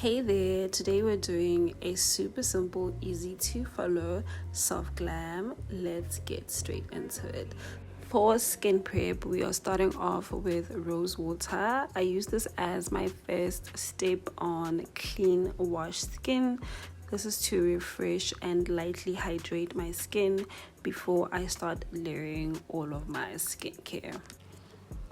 Hey there, today we're doing a super simple, easy to follow soft glam. Let's get straight into it. For skin prep, we are starting off with rose water. I use this as my first step on clean wash skin. This is to refresh and lightly hydrate my skin before I start layering all of my skincare.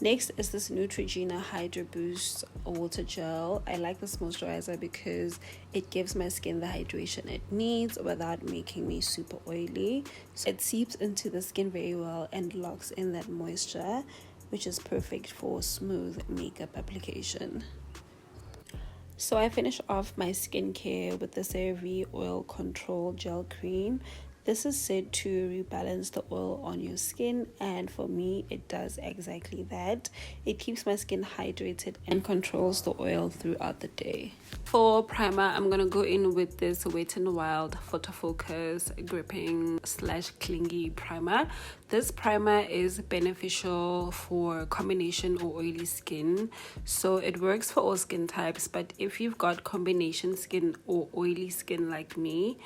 Next is this Neutrogena Hydro Boost water gel. I like this moisturizer because it gives my skin the hydration it needs without making me super oily. So it seeps into the skin very well and locks in that moisture, which is perfect for smooth makeup application. So I finish off my skincare with the CeraVe Oil Control Gel Cream. This is said to rebalance the oil on your skin, and for me it does exactly that. It keeps my skin hydrated and controls the oil throughout the day. For primer, I'm gonna go in with this Wet n Wild Photo Focus gripping / clingy primer. This primer is beneficial for combination or oily skin, so it works for all skin types, but if you've got combination skin or oily skin like me,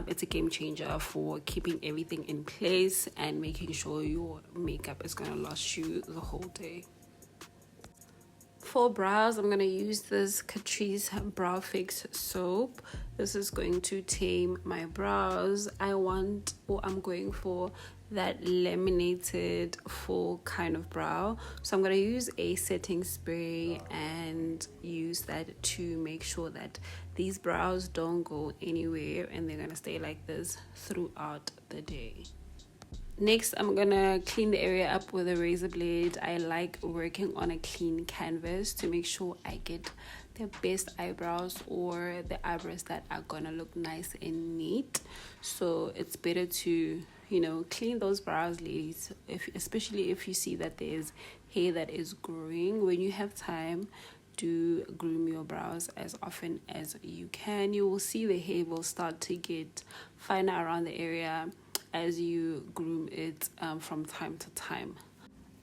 it's a game changer for keeping everything in place and making sure your makeup is going to last you the whole day. For brows, I'm going to use this Catrice Brow Fix soap. This is going to tame my brows. I'm going for that laminated full kind of brow. So I'm going to use a setting spray and use that to make sure that these brows don't go anywhere and they're going to stay like this throughout the day. Next, I'm gonna clean the area up with a razor blade. I like working on a clean canvas to make sure I get the best eyebrows or the eyebrows that are gonna look nice and neat. So it's better to, clean those brows, ladies, especially if you see that there's hair that is growing. When you have time, do groom your brows as often as you can. You will see the hair will start to get finer around the area as you groom it from time to time.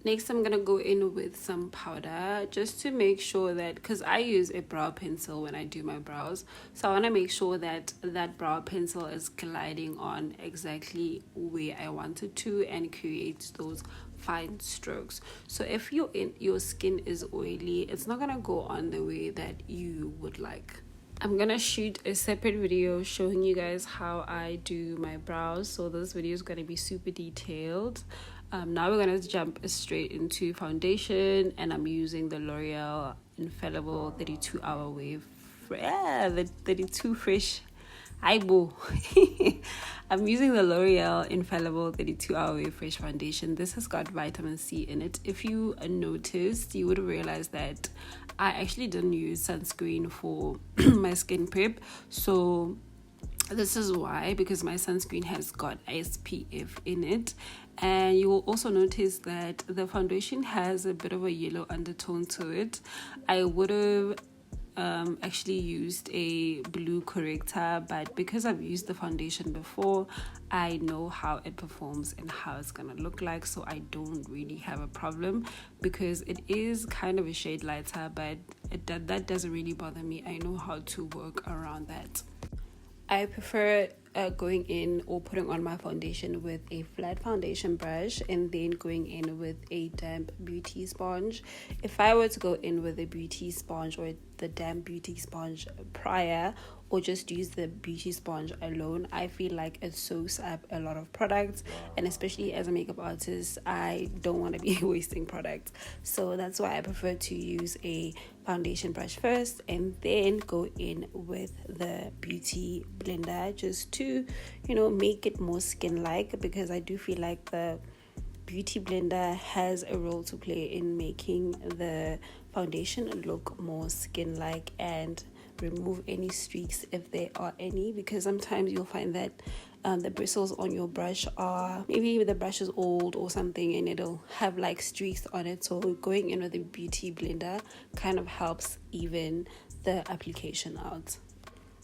Next, I'm gonna go in with some powder just to make sure that, because I use a brow pencil when I do my brows, so I want to make sure that that brow pencil is gliding on exactly where I want it to and creates those fine strokes. So if your skin is oily, it's not gonna go on the way that you would like. I'm gonna shoot a separate video showing you guys how I do my brows, so this video is gonna be super detailed. Now we're gonna jump straight into foundation, and I'm using the L'Oreal Infallible 32-hour wave. The 32 fresh Eyebrow. I'm using the L'Oreal Infallible 32-hour wave fresh foundation. This has got vitamin C in it. If you noticed, you would realize that I actually didn't use sunscreen for my skin prep. So this is why, because my sunscreen has got SPF in it. And you will also notice that the foundation has a bit of a yellow undertone to it. I would have actually used a blue corrector, but because I've used the foundation before, I know how it performs and how it's gonna look like, so I don't really have a problem because it is kind of a shade lighter, but that doesn't really bother me. I know how to work around that. I prefer going in or putting on my foundation with a flat foundation brush and then going in with a damp beauty sponge. If I were to go in with a beauty sponge or the damp beauty sponge prior, or just use the beauty sponge alone, I feel like it soaks up a lot of products, and especially as a makeup artist, I don't want to be wasting products. So that's why I prefer to use a foundation brush first and then go in with the beauty blender just to, make it more skin-like, because I do feel like the beauty blender has a role to play in making the foundation look more skin-like and remove any streaks if there are any, because sometimes you'll find that the bristles on your brush are, maybe the brush is old or something and it'll have like streaks on it. So going in with a beauty blender kind of helps even the application out.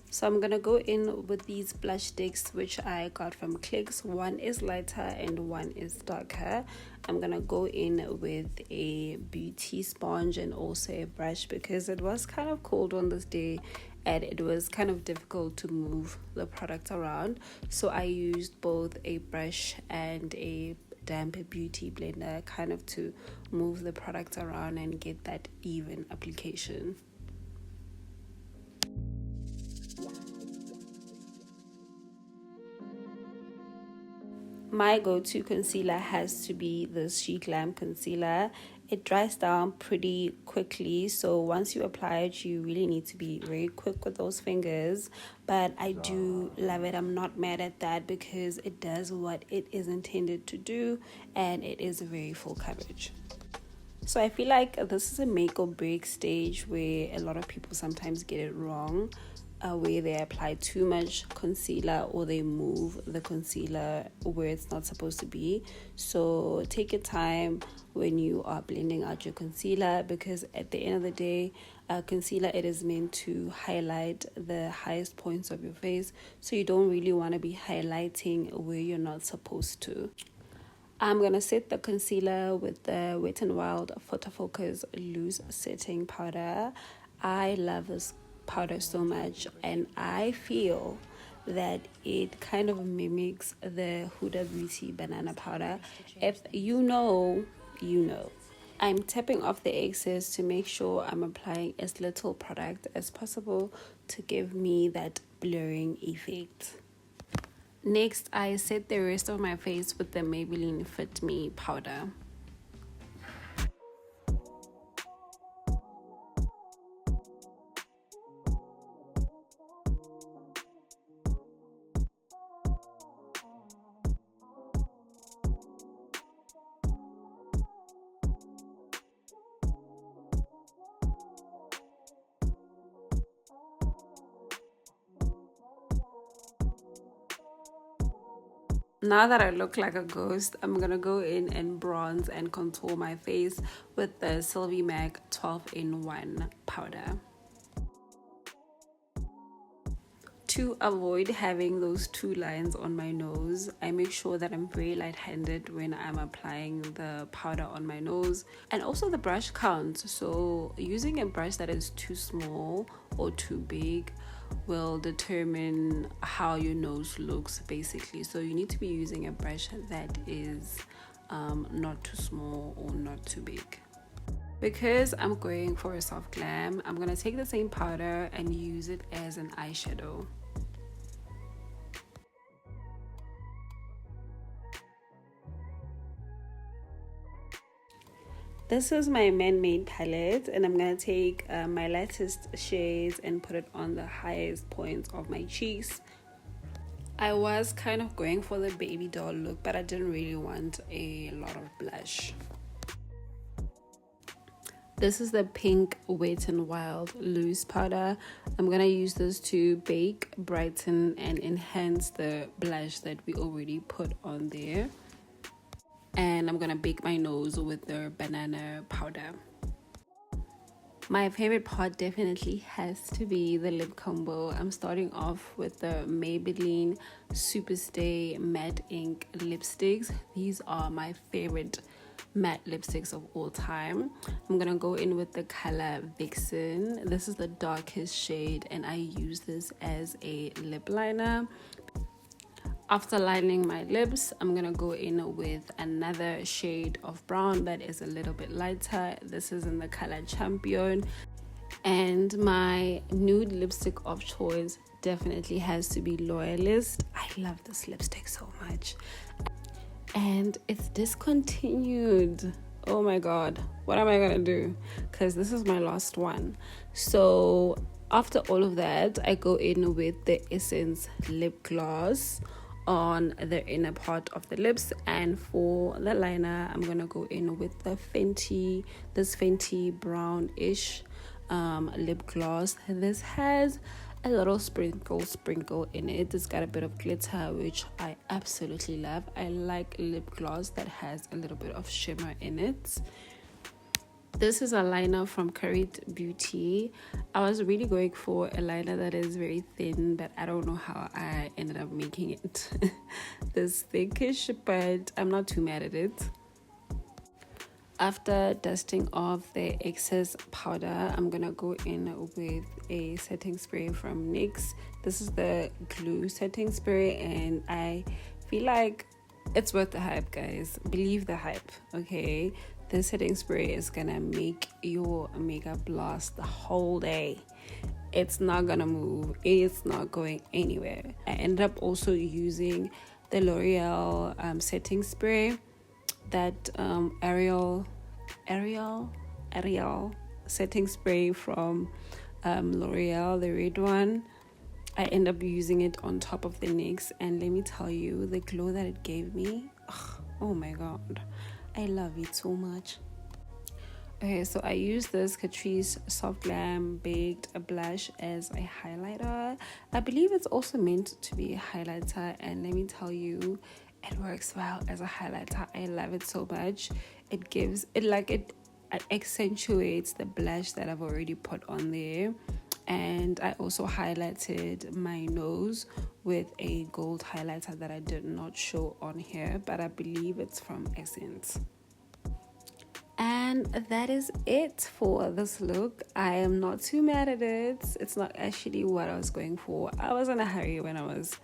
So I'm gonna go in with these blush sticks which I got from Clicks. One is lighter and one is darker. I'm gonna go in with a beauty sponge and also a brush because it was kind of cold on this day and it was kind of difficult to move the product around, so I used both a brush and a damp beauty blender kind of to move the product around and get that even application. My go-to concealer has to be the Soft Glam concealer. It dries down pretty quickly, so once you apply it, you really need to be very quick with those fingers. But I do love it. I'm not mad at that because it does what it is intended to do, and it is very full coverage. So I feel like this is a make or break stage where a lot of people sometimes get it wrong, where they apply too much concealer or they move the concealer where it's not supposed to be. So take your time when you are blending out your concealer, because at the end of the day, concealer, it is meant to highlight the highest points of your face, so you don't really want to be highlighting where you're not supposed to. I'm going to set the concealer with the Wet n Wild Photo Focus Loose Setting Powder. I love this powder so much, and I feel that it kind of mimics the Huda Beauty banana powder. If you know, you know. I'm tapping off the excess to make sure I'm applying as little product as possible to give me that blurring effect. Next, I set the rest of my face with the Maybelline Fit Me powder. Now that I look like a ghost, I'm gonna go in and bronze and contour my face with the CeraVe MAC 12-in-1 powder. To avoid having those two lines on my nose, I make sure that I'm very light-handed when I'm applying the powder on my nose. And also the brush counts, so using a brush that is too small or too big will determine how your nose looks, basically. So you need to be using a brush that is not too small or not too big. Because I'm going for a soft glam, I'm going to take the same powder and use it as an eyeshadow. This is my man-made palette, and I'm going to take my lightest shades and put it on the highest points of my cheeks. I was kind of going for the baby doll look, but I didn't really want a lot of blush. This is the pink Wet n Wild loose powder. I'm going to use this to bake, brighten, and enhance the blush that we already put on there. And I'm going to bake my nose with the banana powder. My favorite part definitely has to be the lip combo. I'm starting off with the Maybelline Superstay Matte Ink lipsticks. These are my favorite matte lipsticks of all time. I'm gonna go in with the color Vixen. This is the darkest shade, and I use this as a lip liner. After lining my lips, I'm gonna go in with another shade of brown that is a little bit lighter. This is in the color Champion. And my nude lipstick of choice definitely has to be Loyalist. I love this lipstick so much. And it's discontinued. Oh my god, what am I gonna do? Because this is my last one. So after all of that, I go in with the Essence lip gloss on the inner part of the lips, and for the liner I'm gonna go in with the Fenty brownish lip gloss. This has a little sprinkle in it. It's got a bit of glitter, which I absolutely love. I like lip gloss that has a little bit of shimmer in it. This is a liner from Curried Beauty. I was really going for a liner that is very thin, but I don't know how I ended up making it this thickish, but I'm not too mad at it. After dusting off the excess powder, I'm gonna go in with a setting spray from NYX. This is the glue setting spray, and I feel like it's worth the hype, guys. Believe the hype, okay? This setting spray is gonna make your makeup last the whole day. It's not gonna move, it's not going anywhere. I ended up also using the L'Oreal setting spray, that Ariel setting spray from L'Oreal, the red one. I end up using it on top of the NYX, and let me tell you, the glow that it gave me, oh my god, I love it so much. Okay, so I use this Catrice Soft Glam Baked Blush as a highlighter. I believe it's also meant to be a highlighter, and let me tell you, it works well as a highlighter. I love it so much. It gives it like it accentuates the blush that I've already put on there. And I also highlighted my nose with a gold highlighter that I did not show on here, but I believe it's from Essence. And that is it for this look. I am not too mad at it. It's not actually what I was going for. I was in a hurry when I was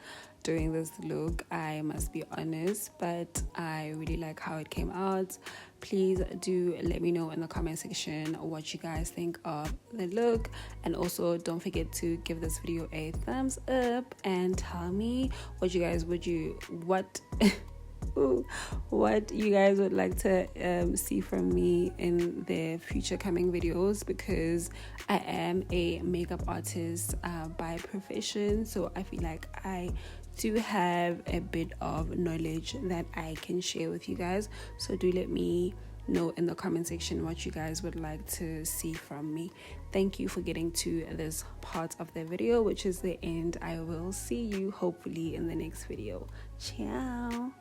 doing this look, I must be honest, but I really like how it came out. Please do let me know in the comment section what you guys think of the look, and also don't forget to give this video a thumbs up and tell me what you guys what you guys would like to see from me in the future coming videos, because I am a makeup artist by profession, so I feel like I do have a bit of knowledge that I can share with you guys. So do let me know in the comment section what you guys would like to see from me. Thank you for getting to this part of the video, which is the end. I will see you hopefully in the next video. Ciao.